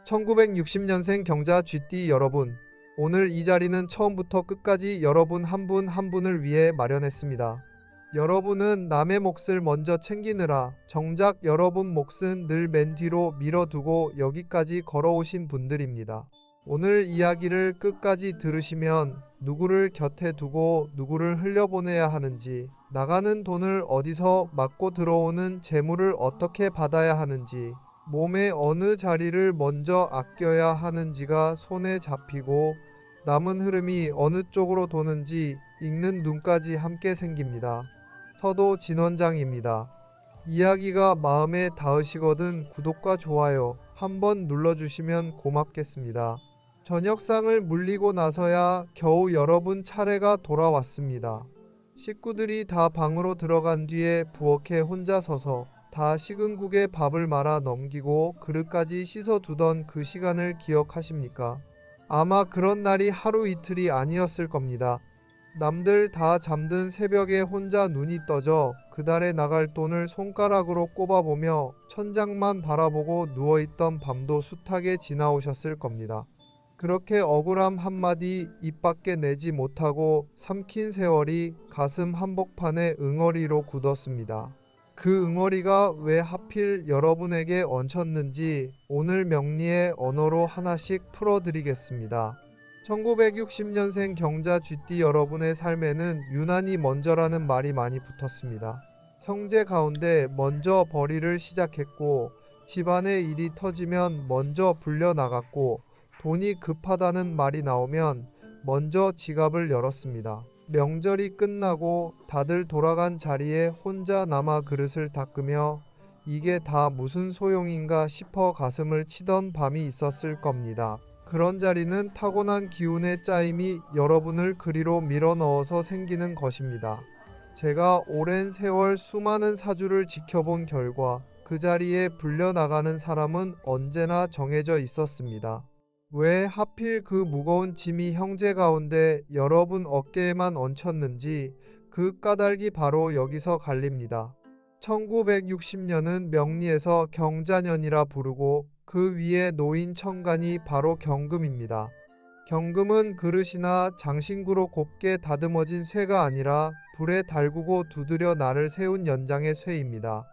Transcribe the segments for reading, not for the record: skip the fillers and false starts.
1960년생 경자 GD 여러분, 오늘 이 자리는 처음부터 끝까지 여러분 한 분 한 분을 위해 마련했습니다. 여러분은 남의 몫을 먼저 챙기느라 정작 여러분 몫은 늘 맨 뒤로 밀어두고 여기까지 걸어오신 분들입니다. 오늘 이야기를 끝까지 들으시면 누구를 곁에 두고 누구를 흘려보내야 하는지, 나가는 돈을 어디서 맞고 들어오는 재물을 어떻게 받아야 하는지, 몸의 어느 자리를 먼저 아껴야 하는지가 손에 잡히고 남은 흐름이 어느 쪽으로 도는지 읽는 눈까지 함께 생깁니다. 서도 진원장입니다. 이야기가 마음에 닿으시거든 구독과 좋아요 한번 눌러주시면 고맙겠습니다. 저녁상을 물리고 나서야 겨우 여러분 차례가 돌아왔습니다. 식구들이 다 방으로 들어간 뒤에 부엌에 혼자 서서 다 식은 국에 밥을 말아 넘기고 그릇까지 씻어두던 그 시간을 기억하십니까? 아마 그런 날이 하루 이틀이 아니었을 겁니다. 남들 다 잠든 새벽에 혼자 눈이 떠져 그달에 나갈 돈을 손가락으로 꼽아보며 천장만 바라보고 누워있던 밤도 숱하게 지나오셨을 겁니다. 그렇게 억울함 한마디 입 밖에 내지 못하고 삼킨 세월이 가슴 한복판에 응어리로 굳었습니다. 그 응어리가 왜 하필 여러분에게 얹혔는지 오늘 명리의 언어로 하나씩 풀어드리겠습니다. 1960년생 경자 GD 여러분의 삶에는 유난히 먼저라는 말이 많이 붙었습니다. 형제 가운데 먼저 벌이를 시작했고 집안의 일이 터지면 먼저 불려나갔고 돈이 급하다는 말이 나오면 먼저 지갑을 열었습니다. 명절이 끝나고 다들 돌아간 자리에 혼자 남아 그릇을 닦으며 이게 다 무슨 소용인가 싶어 가슴을 치던 밤이 있었을 겁니다. 그런 자리는 타고난 기운의 짜임이 여러분을 그리로 밀어넣어서 생기는 것입니다. 제가 오랜 세월 수많은 사주를 지켜본 결과 그 자리에 불려나가는 사람은 언제나 정해져 있었습니다. 왜 하필 그 무거운 짐이 형제 가운데 여러분 어깨에만 얹혔는지 그 까닭이 바로 여기서 갈립니다. 1960년은 명리에서 경자년이라 부르고 그 위에 놓인 천간이 바로 경금입니다. 경금은 그릇이나 장신구로 곱게 다듬어진 쇠가 아니라 불에 달구고 두드려 날을 세운 연장의 쇠입니다.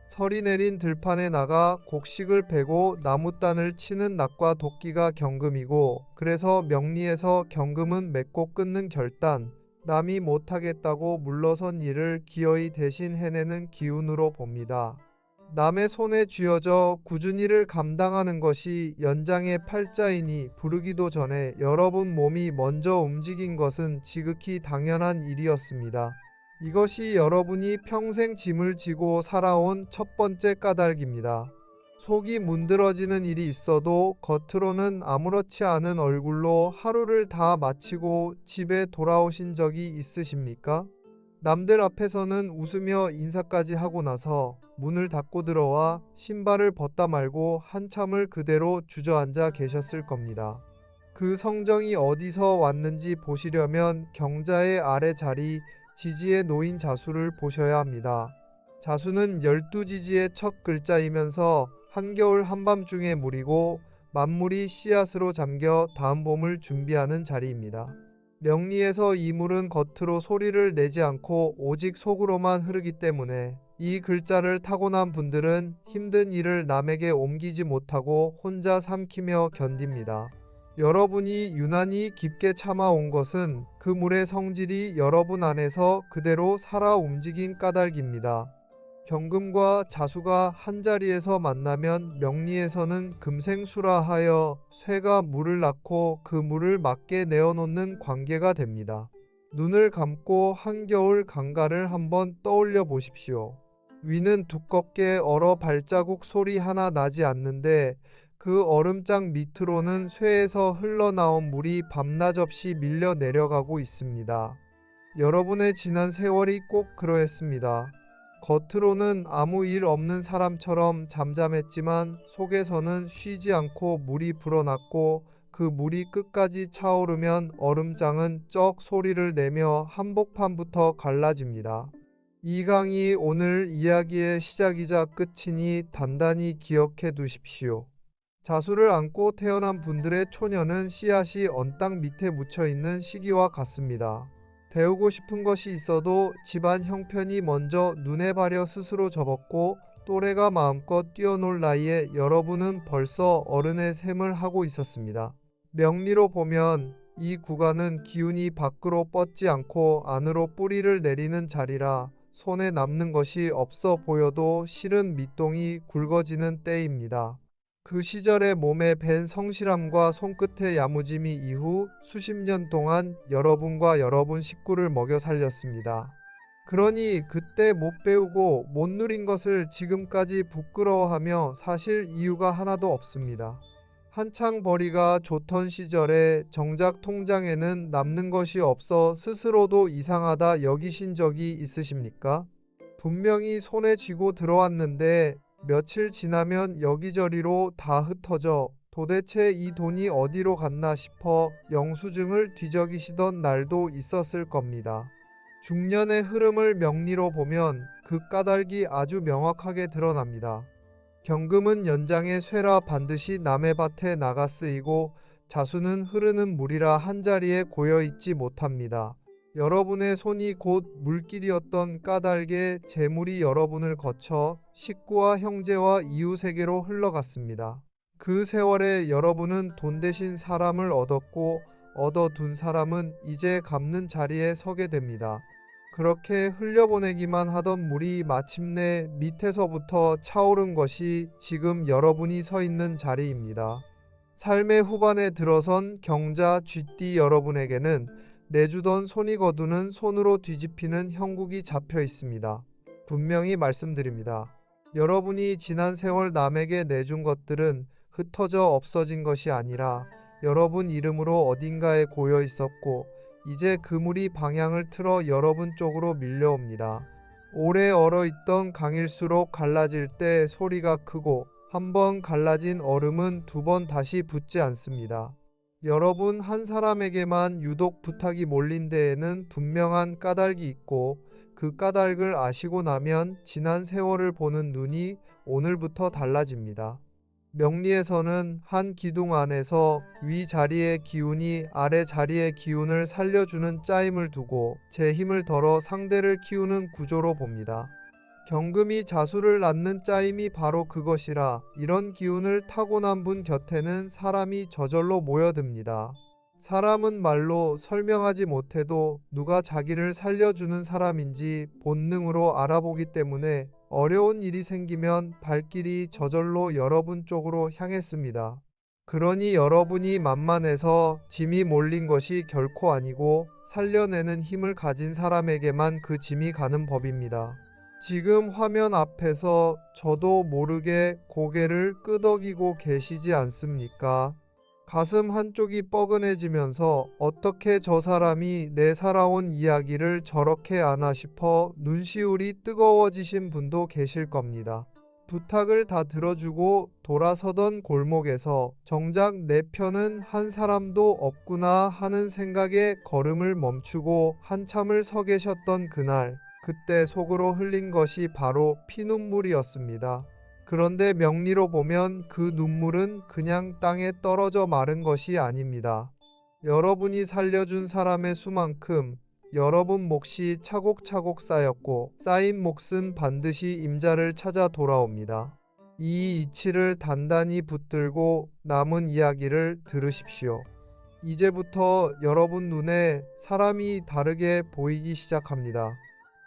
설이 내린 들판에 나가 곡식을 베고 나무단을 치는 낫과 도끼가 경금이고 그래서 명리에서 경금은 맺고 끊는 결단, 남이 못하겠다고 물러선 일을 기어이 대신 해내는 기운으로 봅니다. 남의 손에 쥐어져 굳은 일을 감당하는 것이 연장의 팔자이니 부르기도 전에 여러분 몸이 먼저 움직인 것은 지극히 당연한 일이었습니다. 이것이 여러분이 평생 짐을 지고 살아온 첫 번째 까닭입니다. 속이 문드러지는 일이 있어도 겉으로는 아무렇지 않은 얼굴로 하루를 다 마치고 집에 돌아오신 적이 있으십니까? 남들 앞에서는 웃으며 인사까지 하고 나서 문을 닫고 들어와 신발을 벗다 말고 한참을 그대로 주저앉아 계셨을 겁니다. 그 성정이 어디서 왔는지 보시려면 경자의 아래 자리 지지에 놓인 자수를 보셔야 합니다. 자수는 12지지의 첫 글자이면서 한겨울 한밤중의 물이고 만물이 씨앗으로 잠겨 다음 봄을 준비하는 자리입니다. 명리에서 이 물은 겉으로 소리를 내지 않고 오직 속으로만 흐르기 때문에 이 글자를 타고난 분들은 힘든 일을 남에게 옮기지 못하고 혼자 삼키며 견딥니다. 여러분이 유난히 깊게 참아온 것은 그 물의 성질이 여러분 안에서 그대로 살아 움직인 까닭입니다. 경금과 자수가 한자리에서 만나면 명리에서는 금생수라 하여 쇠가 물을 낳고 그 물을 맞게 내어놓는 관계가 됩니다. 눈을 감고 한겨울 강가를 한번 떠올려 보십시오. 위는 두껍게 얼어 발자국 소리 하나 나지 않는데 그 얼음장 밑으로는 쇠에서 흘러나온 물이 밤낮 없이 밀려 내려가고 있습니다. 여러분의 지난 세월이 꼭 그러했습니다. 겉으로는 아무 일 없는 사람처럼 잠잠했지만 속에서는 쉬지 않고 물이 불어났고 그 물이 끝까지 차오르면 얼음장은 쩍 소리를 내며 한복판부터 갈라집니다. 이 강이 오늘 이야기의 시작이자 끝이니 단단히 기억해 두십시오. 자수를 안고 태어난 분들의 초년은 씨앗이 언 땅 밑에 묻혀 있는 시기와 같습니다. 배우고 싶은 것이 있어도 집안 형편이 먼저 눈에 바려 스스로 접었고 또래가 마음껏 뛰어놀 나이에 여러분은 벌써 어른의 셈을 하고 있었습니다. 명리로 보면 이 구간은 기운이 밖으로 뻗지 않고 안으로 뿌리를 내리는 자리라 손에 남는 것이 없어 보여도 실은 밑동이 굵어지는 때입니다. 그 시절의 몸에 밴 성실함과 손끝의 야무짐이 이후 수십 년 동안 여러분과 여러분 식구를 먹여 살렸습니다. 그러니 그때 못 배우고 못 누린 것을 지금까지 부끄러워하며 사실 이유가 하나도 없습니다. 한창 벌이가 좋던 시절에 정작 통장에는 남는 것이 없어 스스로도 이상하다 여기신 적이 있으십니까? 분명히 손에 쥐고 들어왔는데 며칠 지나면 여기저리로 다 흩어져 도대체 이 돈이 어디로 갔나 싶어 영수증을 뒤적이시던 날도 있었을 겁니다. 중년의 흐름을 명리로 보면 그 까닭이 아주 명확하게 드러납니다. 경금은 연장의 쇠라 반드시 남의 밭에 나가 쓰이고 자수는 흐르는 물이라 한자리에 고여 있지 못합니다. 여러분의 손이 곧 물길이었던 까닭에 재물이 여러분을 거쳐 식구와 형제와 이웃에게로 흘러갔습니다. 그 세월에 여러분은 돈 대신 사람을 얻었고 얻어둔 사람은 이제 갚는 자리에 서게 됩니다. 그렇게 흘려보내기만 하던 물이 마침내 밑에서부터 차오른 것이 지금 여러분이 서 있는 자리입니다. 삶의 후반에 들어선 경자 쥐띠 여러분에게는 내주던 손이 거두는 손으로 뒤집히는 형국이 잡혀 있습니다. 분명히 말씀드립니다. 여러분이 지난 세월 남에게 내준 것들은 흩어져 없어진 것이 아니라 여러분 이름으로 어딘가에 고여 있었고 이제 그물이 방향을 틀어 여러분 쪽으로 밀려옵니다. 오래 얼어있던 강일수록 갈라질 때 소리가 크고 한 번 갈라진 얼음은 두 번 다시 붙지 않습니다. 여러분 한 사람에게만 유독 부탁이 몰린 데에는 분명한 까닭이 있고 그 까닭을 아시고 나면 지난 세월을 보는 눈이 오늘부터 달라집니다. 명리에서는 한 기둥 안에서 위 자리의 기운이 아래 자리의 기운을 살려주는 짜임을 두고 제 힘을 덜어 상대를 키우는 구조로 봅니다. 경금이 자수를 낳는 짜임이 바로 그것이라 이런 기운을 타고난 분 곁에는 사람이 저절로 모여듭니다. 사람은 말로 설명하지 못해도 누가 자기를 살려주는 사람인지 본능으로 알아보기 때문에 어려운 일이 생기면 발길이 저절로 여러분 쪽으로 향했습니다. 그러니 여러분이 만만해서 짐이 몰린 것이 결코 아니고 살려내는 힘을 가진 사람에게만 그 짐이 가는 법입니다. 지금 화면 앞에서 저도 모르게 고개를 끄덕이고 계시지 않습니까? 가슴 한쪽이 뻐근해지면서 어떻게 저 사람이 내 살아온 이야기를 저렇게 아나 싶어 눈시울이 뜨거워지신 분도 계실 겁니다. 부탁을 다 들어주고 돌아서던 골목에서 정작 내 편은 한 사람도 없구나 하는 생각에 걸음을 멈추고 한참을 서 계셨던 그날, 그때 속으로 흘린 것이 바로 피눈물이었습니다. 그런데 명리로 보면 그 눈물은 그냥 땅에 떨어져 마른 것이 아닙니다. 여러분이 살려준 사람의 수만큼 여러분 몫이 차곡차곡 쌓였고 쌓인 몫은 반드시 임자를 찾아 돌아옵니다. 이 이치를 단단히 붙들고 남은 이야기를 들으십시오. 이제부터 여러분 눈에 사람이 다르게 보이기 시작합니다.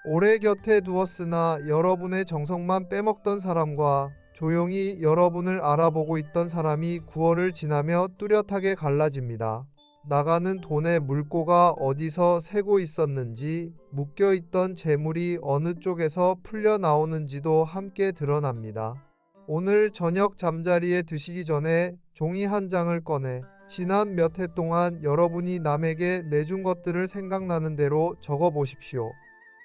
오래 곁에 두었으나 여러분의 정성만 빼먹던 사람과 조용히 여러분을 알아보고 있던 사람이 9월을 지나며 뚜렷하게 갈라집니다. 나가는 돈의 물꼬가 어디서 새고 있었는지, 묶여있던 재물이 어느 쪽에서 풀려 나오는지도 함께 드러납니다. 오늘 저녁 잠자리에 드시기 전에 종이 한 장을 꺼내 지난 몇 해 동안 여러분이 남에게 내준 것들을 생각나는 대로 적어 보십시오.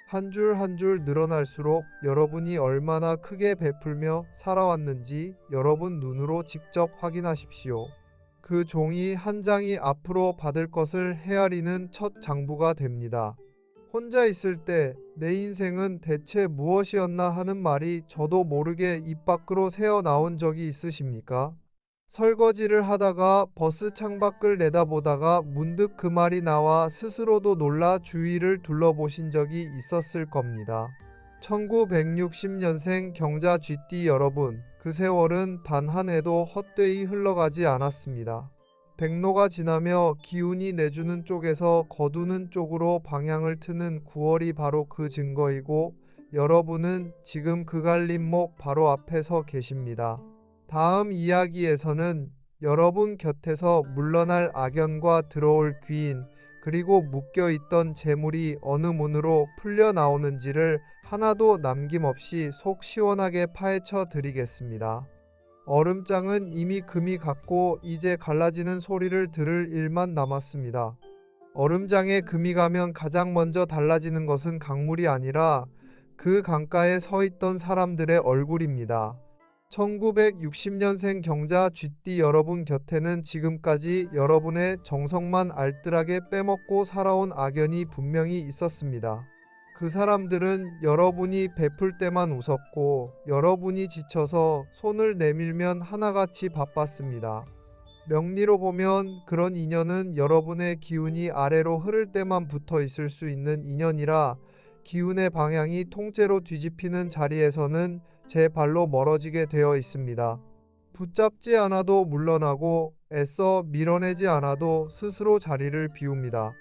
한 줄 한 줄 늘어날수록 여러분이 얼마나 크게 베풀며 살아왔는지 여러분 눈으로 직접 확인하십시오. 그 종이 한 장이 앞으로 받을 것을 헤아리는 첫 장부가 됩니다. 혼자 있을 때 내 인생은 대체 무엇이었나 하는 말이 저도 모르게 입 밖으로 새어 나온 적이 있으십니까? 설거지를 하다가 버스 창밖을 내다보다가 문득 그 말이 나와 스스로도 놀라 주위를 둘러보신 적이 있었을 겁니다. 1960년생 경자 쥐띠 여러분, 그 세월은 단 한 해도 헛되이 흘러가지 않았습니다. 백로가 지나며 기운이 내주는 쪽에서 거두는 쪽으로 방향을 트는 9월이 바로 그 증거이고 여러분은 지금 그 갈림목 바로 앞에 서 계십니다. 다음 이야기에서는 여러분 곁에서 물러날 악연과 들어올 귀인, 그리고 묶여있던 재물이 어느 문으로 풀려 나오는지를 하나도 남김없이 속 시원하게 파헤쳐 드리겠습니다. 얼음장은 이미 금이 갔고 이제 갈라지는 소리를 들을 일만 남았습니다. 얼음장에 금이 가면 가장 먼저 달라지는 것은 강물이 아니라 그 강가에 서 있던 사람들의 얼굴입니다. 1960년생 경자 쥐띠 여러분 곁에는 지금까지 여러분의 정성만 알뜰하게 빼먹고 살아온 악연이 분명히 있었습니다. 그 사람들은 여러분이 베풀 때만 웃었고 여러분이 지쳐서 손을 내밀면 하나같이 바빴습니다. 명리로 보면 그런 인연은 여러분의 기운이 아래로 흐를 때만 붙어 있을 수 있는 인연이라 기운의 방향이 통째로 뒤집히는 자리에서는 제 발로 멀어지게 되어 있습니다. 붙잡지 않아도 물러나고 애써 밀어내지 않아도 스스로 자리를 비웁니다.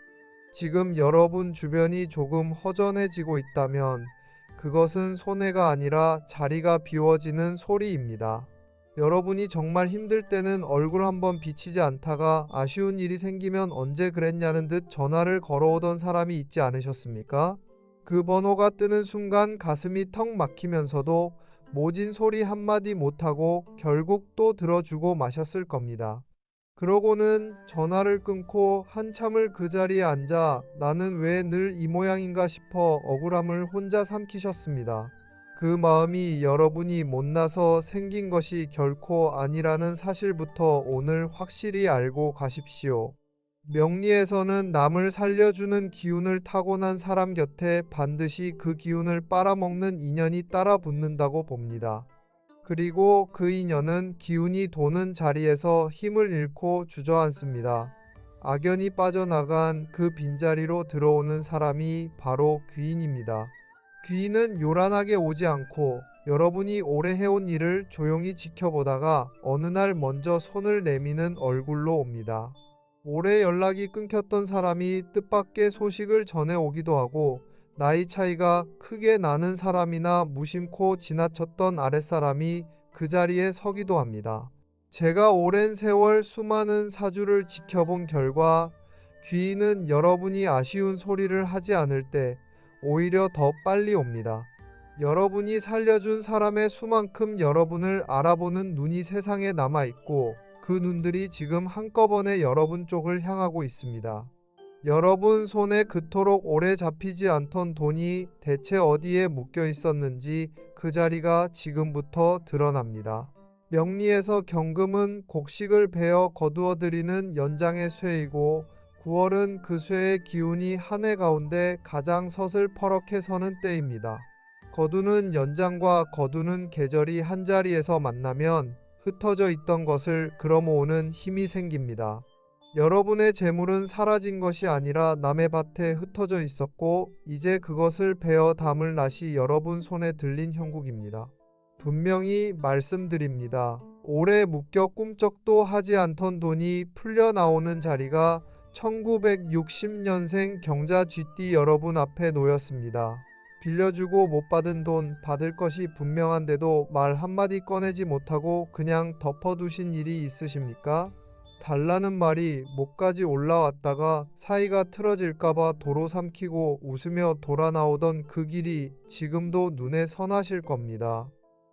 지금 여러분 주변이 조금 허전해지고 있다면 그것은 손해가 아니라 자리가 비워지는 소리입니다. 여러분이 정말 힘들 때는 얼굴 한번 비치지 않다가 아쉬운 일이 생기면 언제 그랬냐는 듯 전화를 걸어오던 사람이 있지 않으셨습니까? 그 번호가 뜨는 순간 가슴이 턱 막히면서도 모진 소리 한마디 못하고 결국 또 들어주고 마셨을 겁니다. 그러고는 전화를 끊고 한참을 그 자리에 앉아 나는 왜 늘 이 모양인가 싶어 억울함을 혼자 삼키셨습니다. 그 마음이 여러분이 못나서 생긴 것이 결코 아니라는 사실부터 오늘 확실히 알고 가십시오. 명리에서는 남을 살려주는 기운을 타고난 사람 곁에 반드시 그 기운을 빨아먹는 인연이 따라 붙는다고 봅니다. 그리고 그 인연은 기운이 도는 자리에서 힘을 잃고 주저앉습니다. 악연이 빠져나간 그 빈자리로 들어오는 사람이 바로 귀인입니다. 귀인은 요란하게 오지 않고 여러분이 오래 해온 일을 조용히 지켜보다가 어느 날 먼저 손을 내미는 얼굴로 옵니다. 오래 연락이 끊겼던 사람이 뜻밖의 소식을 전해 오기도 하고 나이 차이가 크게 나는 사람이나 무심코 지나쳤던 아랫사람이 그 자리에 서기도 합니다. 제가 오랜 세월 수많은 사주를 지켜본 결과 귀인은 여러분이 아쉬운 소리를 하지 않을 때 오히려 더 빨리 옵니다. 여러분이 살려준 사람의 수만큼 여러분을 알아보는 눈이 세상에 남아 있고 그 눈들이 지금 한꺼번에 여러분 쪽을 향하고 있습니다. 여러분 손에 그토록 오래 잡히지 않던 돈이 대체 어디에 묶여 있었는지 그 자리가 지금부터 드러납니다. 명리에서 경금은 곡식을 베어 거두어 들이는 연장의 쇠이고 9월은 그 쇠의 기운이 한 해 가운데 가장 서슬퍼렇게 서는 때입니다. 거두는 연장과 거두는 계절이 한 자리에서 만나면 흩어져 있던 것을 끌어모으는 힘이 생깁니다. 여러분의 재물은 사라진 것이 아니라 남의 밭에 흩어져 있었고 이제 그것을 베어 담을 낫이 여러분 손에 들린 형국입니다. 분명히 말씀드립니다. 오래 묶여 꿈쩍도 하지 않던 돈이 풀려 나오는 자리가 1960년생 경자 쥐띠 여러분 앞에 놓였습니다. 빌려주고 못 받은 돈 받을 것이 분명한데도 말 한마디 꺼내지 못하고 그냥 덮어두신 일이 있으십니까? 달라는 말이 목까지 올라왔다가 사이가 틀어질까봐 도로 삼키고 웃으며 돌아 나오던 그 길이 지금도 눈에 선하실 겁니다.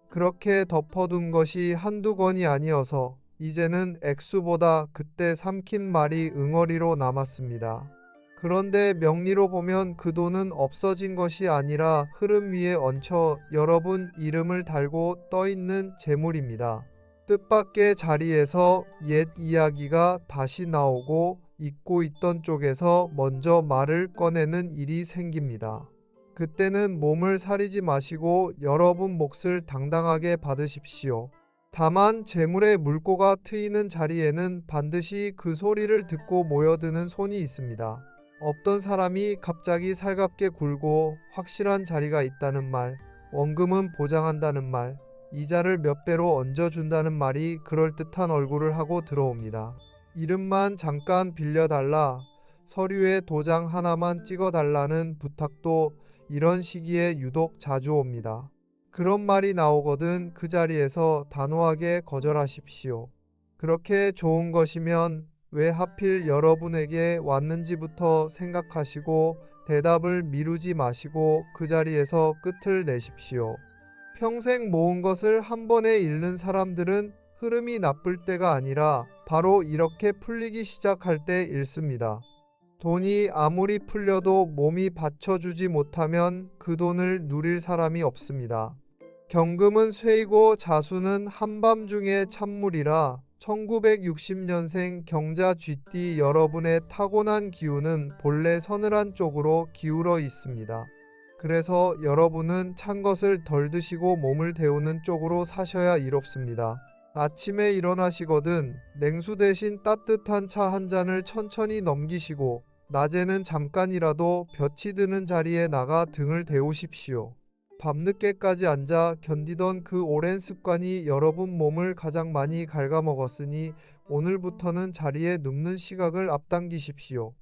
그렇게 덮어둔 것이 한두 건이 아니어서 이제는 액수보다 그때 삼킨 말이 응어리로 남았습니다. 그런데 명리로 보면 그 돈은 없어진 것이 아니라 흐름 위에 얹혀 여러분 이름을 달고 떠있는 재물입니다. 뜻밖의 자리에서 옛 이야기가 다시 나오고 잊고 있던 쪽에서 먼저 말을 꺼내는 일이 생깁니다. 그때는 몸을 사리지 마시고 여러분 몫을 당당하게 받으십시오. 다만 재물의 물꼬가 트이는 자리에는 반드시 그 소리를 듣고 모여드는 손이 있습니다. 없던 사람이 갑자기 살갑게 굴고 확실한 자리가 있다는 말, 원금은 보장한다는 말, 이자를 몇 배로 얹어준다는 말이 그럴듯한 얼굴을 하고 들어옵니다. 이름만 잠깐 빌려달라, 서류에 도장 하나만 찍어달라는 부탁도 이런 시기에 유독 자주 옵니다. 그런 말이 나오거든 그 자리에서 단호하게 거절하십시오. 그렇게 좋은 것이면 왜 하필 여러분에게 왔는지부터 생각하시고 대답을 미루지 마시고 그 자리에서 끝을 내십시오. 평생 모은 것을 한 번에 잃는 사람들은 흐름이 나쁠 때가 아니라 바로 이렇게 풀리기 시작할 때 잃습니다. 돈이 아무리 풀려도 몸이 받쳐주지 못하면 그 돈을 누릴 사람이 없습니다. 경금은 쇠이고 자수는 한밤중의 찬물이라 1960년생 경자 쥐띠 여러분의 타고난 기운은 본래 서늘한 쪽으로 기울어 있습니다. 그래서 여러분은 찬 것을 덜 드시고 몸을 데우는 쪽으로 사셔야 이롭습니다. 아침에 일어나시거든 냉수 대신 따뜻한 차 한 잔을 천천히 넘기시고 낮에는 잠깐이라도 볕이 드는 자리에 나가 등을 데우십시오. 밤늦게까지 앉아 견디던 그 오랜 습관이 여러분 몸을 가장 많이 갉아먹었으니 오늘부터는 자리에 눕는 시각을 앞당기십시오.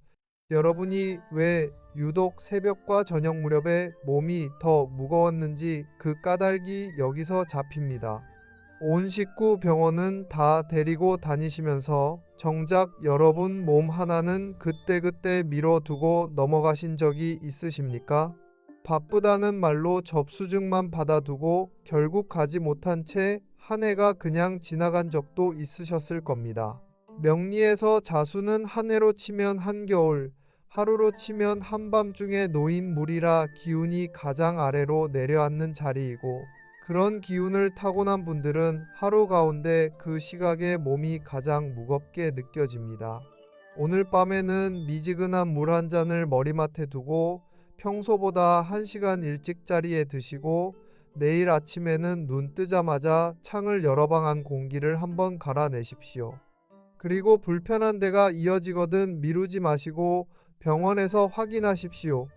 여러분이 왜 유독 새벽과 저녁 무렵에 몸이 더 무거웠는지 그 까닭이 여기서 잡힙니다. 온 식구 병원은 다 데리고 다니시면서 정작 여러분 몸 하나는 그때그때 미뤄두고 넘어가신 적이 있으십니까? 바쁘다는 말로 접수증만 받아두고 결국 가지 못한 채 한 해가 그냥 지나간 적도 있으셨을 겁니다. 명리에서 자수는 한 해로 치면 한겨울, 하루로 치면 한밤중에 놓인 물이라 기운이 가장 아래로 내려앉는 자리이고 그런 기운을 타고난 분들은 하루 가운데 그 시각에 몸이 가장 무겁게 느껴집니다. 오늘 밤에는 미지근한 물 한 잔을 머리맡에 두고 평소보다 1시간 일찍 자리에 드시고 내일 아침에는 눈 뜨자마자 창을 여러 방 안 공기를 한번 갈아내십시오. 그리고 불편한 데가 이어지거든 미루지 마시고 병원에서 확인하십시오.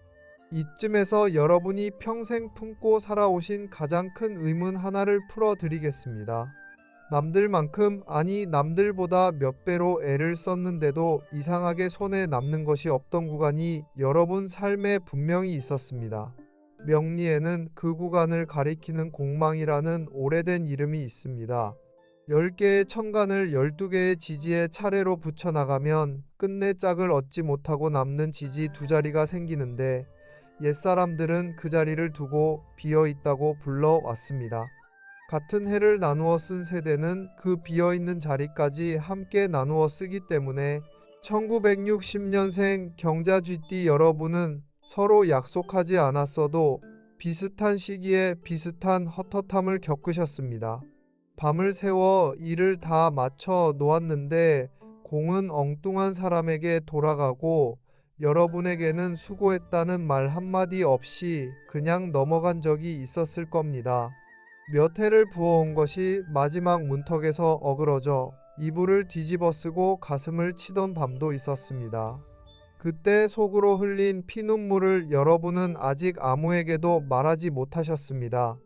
이쯤에서 여러분이 평생 품고 살아오신 가장 큰 의문 하나를 풀어드리겠습니다. 남들만큼 아니 남들보다 몇 배로 애를 썼는데도 이상하게 손에 남는 것이 없던 구간이 여러분 삶에 분명히 있었습니다. 명리에는 그 구간을 가리키는 공망이라는 오래된 이름이 있습니다. 10개의 천간을 12개의 지지에 차례로 붙여나가면 끝내 짝을 얻지 못하고 남는 지지 두 자리가 생기는데 옛사람들은 그 자리를 두고 비어있다고 불러왔습니다. 같은 해를 나누어 쓴 세대는 그 비어있는 자리까지 함께 나누어 쓰기 때문에 1960년생 경자쥐띠 여러분은 서로 약속하지 않았어도 비슷한 시기에 비슷한 헛헛함을 겪으셨습니다. 밤을 새워 일을 다 마쳐 놓았는데 공은 엉뚱한 사람에게 돌아가고 여러분에게는 수고했다는 말 한마디 없이 그냥 넘어간 적이 있었을 겁니다. 몇 해를 부어온 것이 마지막 문턱에서 어그러져 이불을 뒤집어 쓰고 가슴을 치던 밤도 있었습니다. 그때 속으로 흘린 피눈물을 여러분은 아직 아무에게도 말하지 못하셨습니다.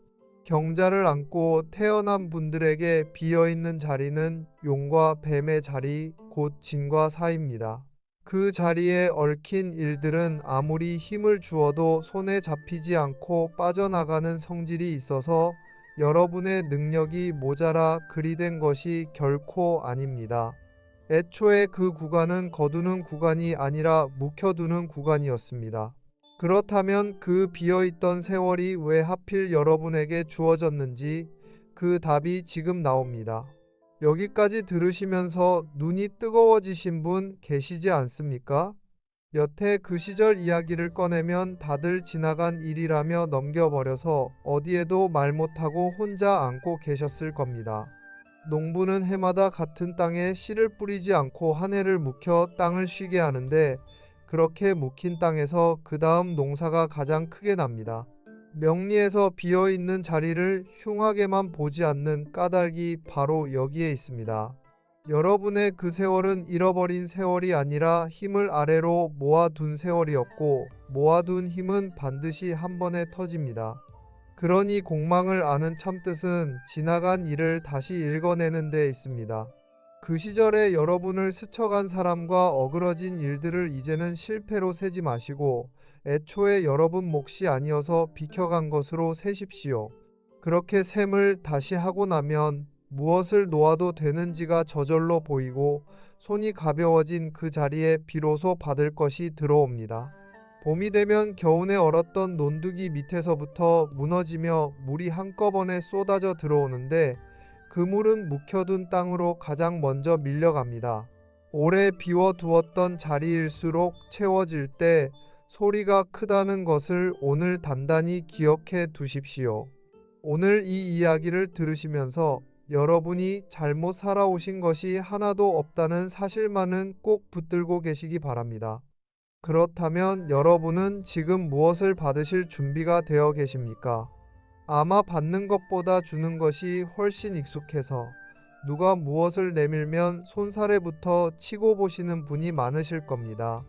경자를 안고 태어난 분들에게 비어있는 자리는 용과 뱀의 자리, 곧 진과 사입니다. 그 자리에 얽힌 일들은 아무리 힘을 주어도 손에 잡히지 않고 빠져나가는 성질이 있어서 여러분의 능력이 모자라 그리 된 것이 결코 아닙니다. 애초에 그 구간은 거두는 구간이 아니라 묵혀두는 구간이었습니다. 그렇다면 그 비어있던 세월이 왜 하필 여러분에게 주어졌는지 그 답이 지금 나옵니다. 여기까지 들으시면서 눈이 뜨거워지신 분 계시지 않습니까? 여태 그 시절 이야기를 꺼내면 다들 지나간 일이라며 넘겨버려서 어디에도 말 못하고 혼자 안고 계셨을 겁니다. 농부는 해마다 같은 땅에 씨를 뿌리지 않고 한 해를 묵혀 땅을 쉬게 하는데 그렇게 묵힌 땅에서 그 다음 농사가 가장 크게 납니다. 명리에서 비어있는 자리를 흉하게만 보지 않는 까닭이 바로 여기에 있습니다. 여러분의 그 세월은 잃어버린 세월이 아니라 힘을 아래로 모아둔 세월이었고, 모아둔 힘은 반드시 한 번에 터집니다. 그러니 공망을 아는 참뜻은 지나간 일을 다시 읽어내는 데 있습니다. 그 시절에 여러분을 스쳐간 사람과 어그러진 일들을 이제는 실패로 세지 마시고 애초에 여러분 몫이 아니어서 비켜간 것으로 세십시오. 그렇게 셈을 다시 하고 나면 무엇을 놓아도 되는지가 저절로 보이고 손이 가벼워진 그 자리에 비로소 받을 것이 들어옵니다. 봄이 되면 겨우내 얼었던 논두기 밑에서부터 무너지며 물이 한꺼번에 쏟아져 들어오는데 그 물은 묵혀둔 땅으로 가장 먼저 밀려갑니다. 오래 비워두었던 자리일수록 채워질 때 소리가 크다는 것을 오늘 단단히 기억해 두십시오. 오늘 이 이야기를 들으시면서 여러분이 잘못 살아오신 것이 하나도 없다는 사실만은 꼭 붙들고 계시기 바랍니다. 그렇다면 여러분은 지금 무엇을 받으실 준비가 되어 계십니까? 아마 받는 것보다 주는 것이 훨씬 익숙해서 누가 무엇을 내밀면 손사래부터 치고 보시는 분이 많으실 겁니다.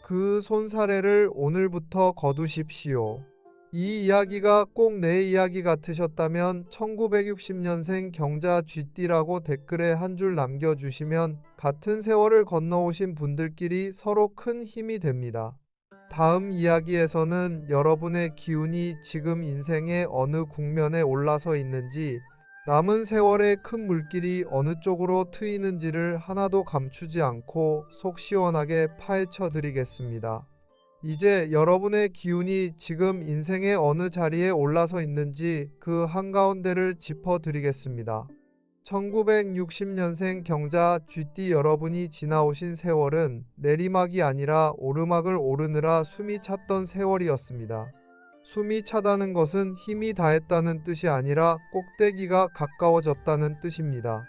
그 손사래를 오늘부터 거두십시오. 이 이야기가 꼭 내 이야기 같으셨다면 1960년생 경자 쥐띠라고 댓글에 한 줄 남겨주시면 같은 세월을 건너오신 분들끼리 서로 큰 힘이 됩니다. 다음 이야기에서는 여러분의 기운이 지금 인생의 어느 국면에 올라서 있는지, 남은 세월의 큰 물길이 어느 쪽으로 트이는지를 하나도 감추지 않고 속 시원하게 파헤쳐 드리겠습니다. 이제 여러분의 기운이 지금 인생의 어느 자리에 올라서 있는지 그 한가운데를 짚어드리겠습니다. 1960년생 경자 쥐띠 여러분이 지나오신 세월은 내리막이 아니라 오르막을 오르느라 숨이 찼던 세월이었습니다. 숨이 차다는 것은 힘이 다했다는 뜻이 아니라 꼭대기가 가까워졌다는 뜻입니다.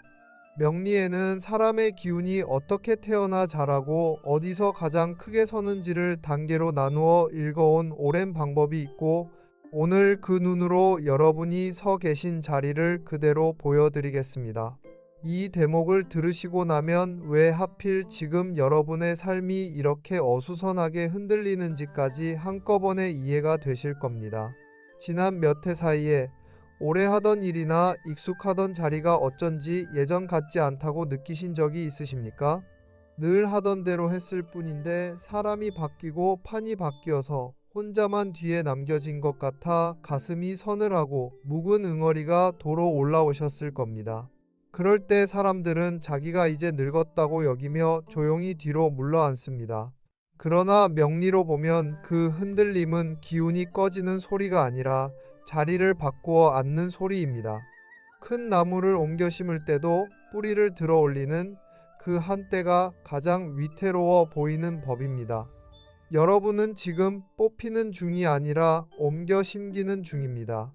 명리에는 사람의 기운이 어떻게 태어나 자라고 어디서 가장 크게 서는지를 단계로 나누어 읽어온 오랜 방법이 있고, 오늘 그 눈으로 여러분이 서 계신 자리를 그대로 보여드리겠습니다. 이 대목을 들으시고 나면 왜 하필 지금 여러분의 삶이 이렇게 어수선하게 흔들리는지까지 한꺼번에 이해가 되실 겁니다. 지난 몇 해 사이에 오래 하던 일이나 익숙하던 자리가 어쩐지 예전 같지 않다고 느끼신 적이 있으십니까? 늘 하던 대로 했을 뿐인데 사람이 바뀌고 판이 바뀌어서 혼자만 뒤에 남겨진 것 같아 가슴이 서늘하고 묵은 응어리가 도로 올라오셨을 겁니다. 그럴 때 사람들은 자기가 이제 늙었다고 여기며 조용히 뒤로 물러앉습니다. 그러나 명리로 보면 그 흔들림은 기운이 꺼지는 소리가 아니라 자리를 바꾸어 앉는 소리입니다. 큰 나무를 옮겨 심을 때도 뿌리를 들어 올리는 그 한때가 가장 위태로워 보이는 법입니다. 여러분은 지금 뽑히는 중이 아니라 옮겨 심기는 중입니다.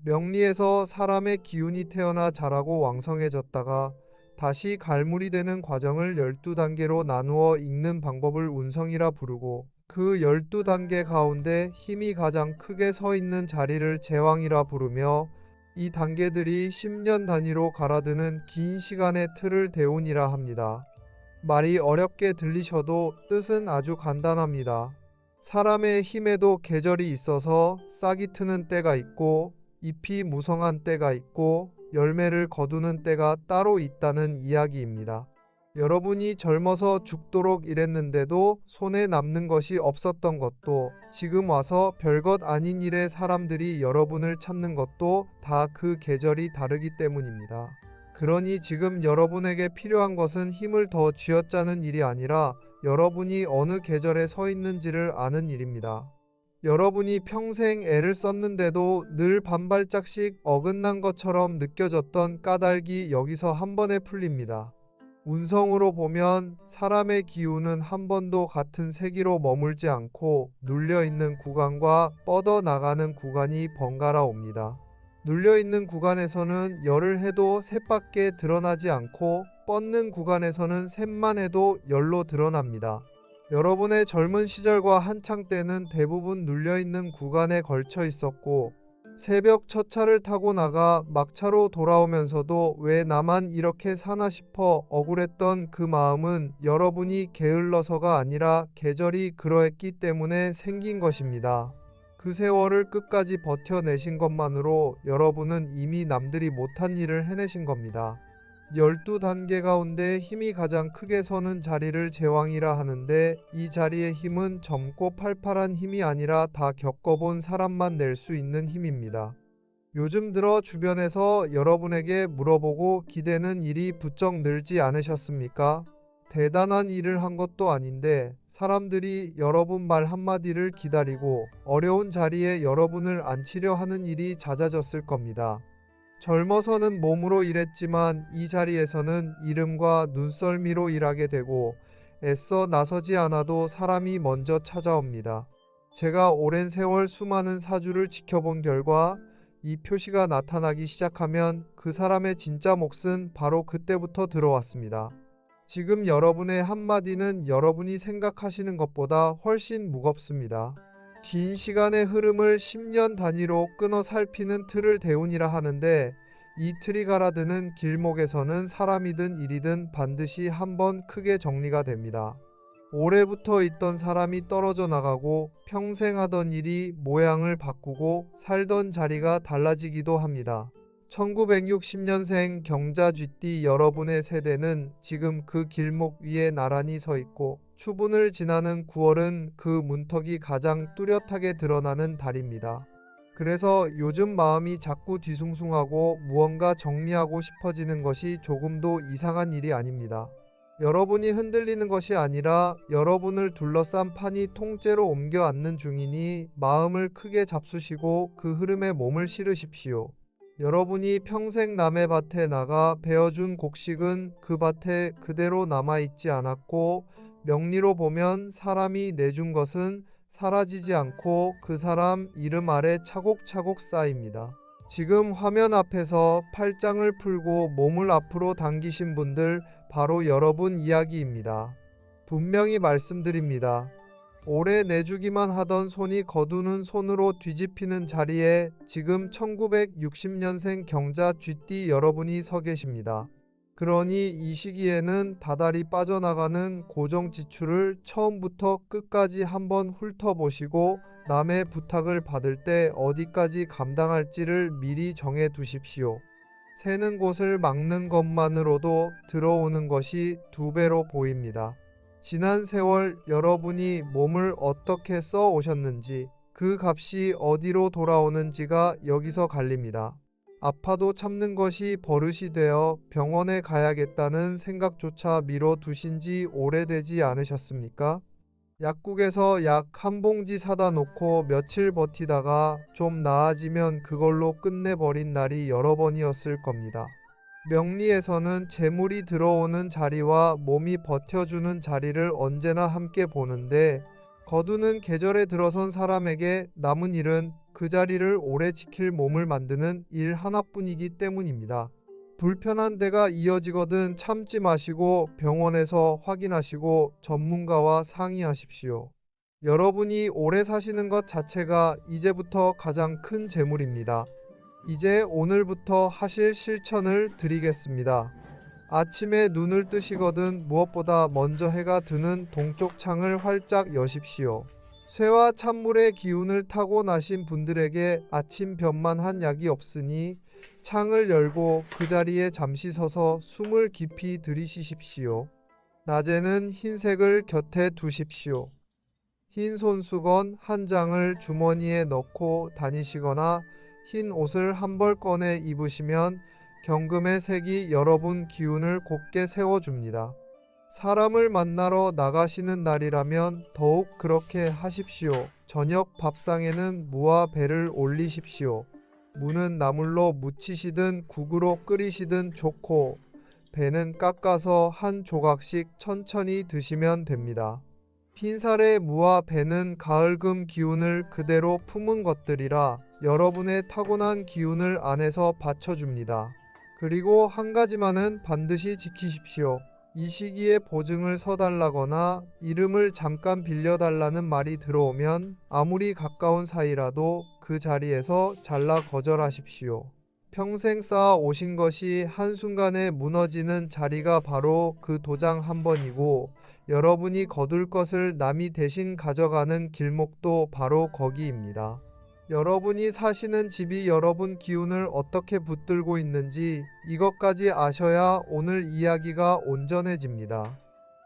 명리에서 사람의 기운이 태어나 자라고 왕성해졌다가 다시 갈무리 되는 과정을 12단계로 나누어 읽는 방법을 운성이라 부르고, 그 12단계 가운데 힘이 가장 크게 서 있는 자리를 제왕이라 부르며, 이 단계들이 10년 단위로 갈아드는 긴 시간의 틀을 대운이라 합니다. 말이 어렵게 들리셔도 뜻은 아주 간단합니다. 사람의 힘에도 계절이 있어서 싹이 트는 때가 있고 잎이 무성한 때가 있고 열매를 거두는 때가 따로 있다는 이야기입니다. 여러분이 젊어서 죽도록 일했는데도 손에 남는 것이 없었던 것도, 지금 와서 별것 아닌 일에 사람들이 여러분을 찾는 것도 다 그 계절이 다르기 때문입니다. 그러니 지금 여러분에게 필요한 것은 힘을 더 쥐어짜는 일이 아니라 여러분이 어느 계절에 서 있는지를 아는 일입니다. 여러분이 평생 애를 썼는데도 늘 반발짝씩 어긋난 것처럼 느껴졌던 까닭이 여기서 한 번에 풀립니다. 운성으로 보면 사람의 기운은 한 번도 같은 세기로 머물지 않고 눌려있는 구간과 뻗어나가는 구간이 번갈아 옵니다. 눌려있는 구간에서는 열을 해도 셋밖에 드러나지 않고 뻗는 구간에서는 셋만 해도 열로 드러납니다. 여러분의 젊은 시절과 한창 때는 대부분 눌려있는 구간에 걸쳐 있었고, 새벽 첫 차를 타고 나가 막차로 돌아오면서도 왜 나만 이렇게 사나 싶어 억울했던 그 마음은 여러분이 게을러서가 아니라 계절이 그러했기 때문에 생긴 것입니다. 그 세월을 끝까지 버텨내신 것만으로 여러분은 이미 남들이 못한 일을 해내신 겁니다. 12단계 가운데 힘이 가장 크게 서는 자리를 제왕이라 하는데, 이 자리의 힘은 젊고 팔팔한 힘이 아니라 다 겪어본 사람만 낼 수 있는 힘입니다. 요즘 들어 주변에서 여러분에게 물어보고 기대는 일이 부쩍 늘지 않으셨습니까? 대단한 일을 한 것도 아닌데 사람들이 여러분 말 한마디를 기다리고 어려운 자리에 여러분을 앉히려 하는 일이 잦아졌을 겁니다. 젊어서는 몸으로 일했지만 이 자리에서는 이름과 눈썰미로 일하게 되고 애써 나서지 않아도 사람이 먼저 찾아옵니다. 제가 오랜 세월 수많은 사주를 지켜본 결과 이 표시가 나타나기 시작하면 그 사람의 진짜 몫은 바로 그때부터 들어왔습니다. 지금 여러분의 한마디는 여러분이 생각하시는 것보다 훨씬 무겁습니다. 긴 시간의 흐름을 10년 단위로 끊어 살피는 틀을 대운이라 하는데, 이 틀이 가라드는 길목에서는 사람이든 일이든 반드시 한번 크게 정리가 됩니다. 오래부터 있던 사람이 떨어져 나가고 평생 하던 일이 모양을 바꾸고 살던 자리가 달라지기도 합니다. 1960년생 경자 쥐띠 여러분의 세대는 지금 그 길목 위에 나란히 서 있고, 추분을 지나는 9월은 그 문턱이 가장 뚜렷하게 드러나는 달입니다. 그래서 요즘 마음이 자꾸 뒤숭숭하고 무언가 정리하고 싶어지는 것이 조금도 이상한 일이 아닙니다. 여러분이 흔들리는 것이 아니라 여러분을 둘러싼 판이 통째로 옮겨 앉는 중이니 마음을 크게 잡수시고 그 흐름에 몸을 실으십시오. 여러분이 평생 남의 밭에 나가 베어준 곡식은 그 밭에 그대로 남아있지 않았고, 명리로 보면 사람이 내준 것은 사라지지 않고 그 사람 이름 아래 차곡차곡 쌓입니다. 지금 화면 앞에서 팔짱을 풀고 몸을 앞으로 당기신 분들, 바로 여러분 이야기입니다. 분명히 말씀드립니다. 오래 내주기만 하던 손이 거두는 손으로 뒤집히는 자리에 지금 1960년생 경자 쥐띠 여러분이 서 계십니다. 그러니 이 시기에는 다달이 빠져나가는 고정 지출을 처음부터 끝까지 한번 훑어보시고, 남의 부탁을 받을 때 어디까지 감당할지를 미리 정해 두십시오. 새는 곳을 막는 것만으로도 들어오는 것이 2배로 보입니다. 지난 세월 여러분이 몸을 어떻게 써 오셨는지, 그 값이 어디로 돌아오는지가 여기서 갈립니다. 아파도 참는 것이 버릇이 되어 병원에 가야겠다는 생각조차 미뤄두신 지 오래되지 않으셨습니까? 약국에서 약 한 봉지 사다 놓고 며칠 버티다가 좀 나아지면 그걸로 끝내버린 날이 여러 번이었을 겁니다. 명리에서는 재물이 들어오는 자리와 몸이 버텨주는 자리를 언제나 함께 보는데, 거두는 계절에 들어선 사람에게 남은 일은 그 자리를 오래 지킬 몸을 만드는 일 하나뿐이기 때문입니다. 불편한 데가 이어지거든 참지 마시고 병원에서 확인하시고 전문가와 상의하십시오. 여러분이 오래 사시는 것 자체가 이제부터 가장 큰 재물입니다. 이제 오늘부터 하실 실천을 드리겠습니다. 아침에 눈을 뜨시거든 무엇보다 먼저 해가 드는 동쪽 창을 활짝 여십시오. 쇠와 찬물의 기운을 타고 나신 분들에게 아침 변만한 약이 없으니 창을 열고 그 자리에 잠시 서서 숨을 깊이 들이쉬십시오. 낮에는 흰색을 곁에 두십시오. 흰 손수건 한 장을 주머니에 넣고 다니시거나 흰 옷을 한 벌 꺼내 입으시면 경금의 색이 여러분 기운을 곱게 세워줍니다. 사람을 만나러 나가시는 날이라면 더욱 그렇게 하십시오. 저녁 밥상에는 무와 배를 올리십시오. 무는 나물로 무치시든 국으로 끓이시든 좋고, 배는 깎아서 한 조각씩 천천히 드시면 됩니다. 흰살의 무와 배는 가을금 기운을 그대로 품은 것들이라 여러분의 타고난 기운을 안에서 받쳐줍니다. 그리고 한 가지만은 반드시 지키십시오. 이 시기에 보증을 서달라거나 이름을 잠깐 빌려달라는 말이 들어오면 아무리 가까운 사이라도 그 자리에서 잘라 거절하십시오. 평생 쌓아 오신 것이 한순간에 무너지는 자리가 바로 그 도장 한 번이고, 여러분이 거둘 것을 남이 대신 가져가는 길목도 바로 거기입니다. 여러분이 사시는 집이 여러분 기운을 어떻게 붙들고 있는지 이것까지 아셔야 오늘 이야기가 온전해집니다.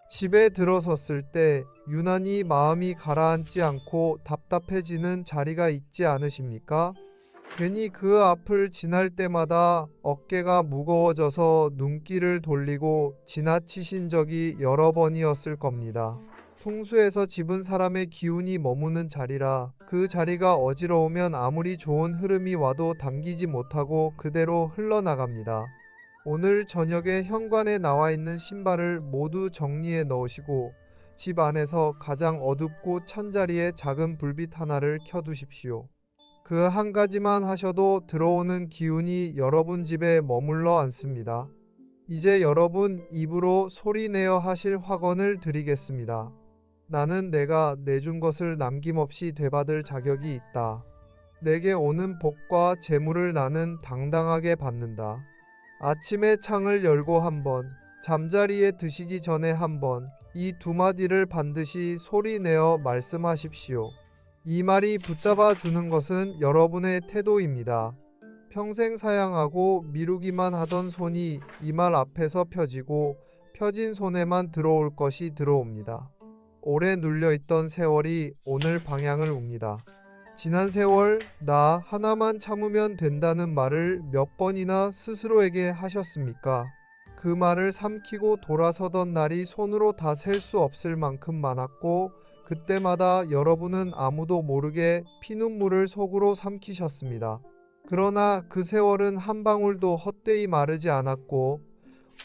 집에 들어섰을 때 유난히 마음이 가라앉지 않고 답답해지는 자리가 있지 않으십니까? 괜히 그 앞을 지날 때마다 어깨가 무거워져서 눈길을 돌리고 지나치신 적이 여러 번이었을 겁니다. 풍수에서 집은 사람의 기운이 머무는 자리라 그 자리가 어지러우면 아무리 좋은 흐름이 와도 당기지 못하고 그대로 흘러나갑니다. 오늘 저녁에 현관에 나와 있는 신발을 모두 정리해 넣으시고 집 안에서 가장 어둡고 찬 자리에 작은 불빛 하나를 켜두십시오. 그 한 가지만 하셔도 들어오는 기운이 여러분 집에 머물러 앉습니다. 이제 여러분 입으로 소리내어 하실 확언을 드리겠습니다. 나는 내가 내준 것을 남김없이 되받을 자격이 있다. 내게 오는 복과 재물을 나는 당당하게 받는다. 아침에 창을 열고 한 번, 잠자리에 드시기 전에 한 번, 이 두 마디를 반드시 소리내어 말씀하십시오. 이 말이 붙잡아 주는 것은 여러분의 태도입니다. 평생 사양하고 미루기만 하던 손이 이 말 앞에서 펴지고 펴진 손에만 들어올 것이 들어옵니다. 오래 눌려있던 세월이 오늘 방향을 옵니다. 지난 세월 나 하나만 참으면 된다는 말을 몇 번이나 스스로에게 하셨습니까? 그 말을 삼키고 돌아서던 날이 손으로 다 셀 수 없을 만큼 많았고 그때마다 여러분은 아무도 모르게 피눈물을 속으로 삼키셨습니다. 그러나 그 세월은 한 방울도 헛되이 마르지 않았고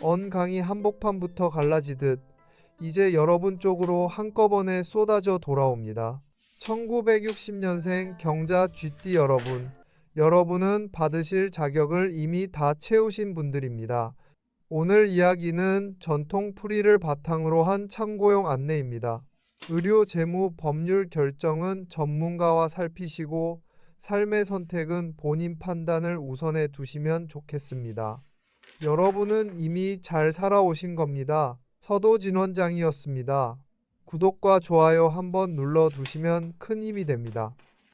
언 강이 한복판부터 갈라지듯 이제 여러분 쪽으로 한꺼번에 쏟아져 돌아옵니다. 1960년생 경자 쥐띠 여러분, 여러분은 받으실 자격을 이미 다 채우신 분들입니다. 오늘 이야기는 전통 풀이를 바탕으로 한 참고용 안내입니다. 의료, 재무, 법률 결정은 전문가와 살피시고 삶의 선택은 본인 판단을 우선해 두시면 좋겠습니다. 여러분은 이미 잘 살아오신 겁니다. 서도진원장이었습니다. 구독과 좋아요 한번 눌러두시면 큰 힘이 됩니다.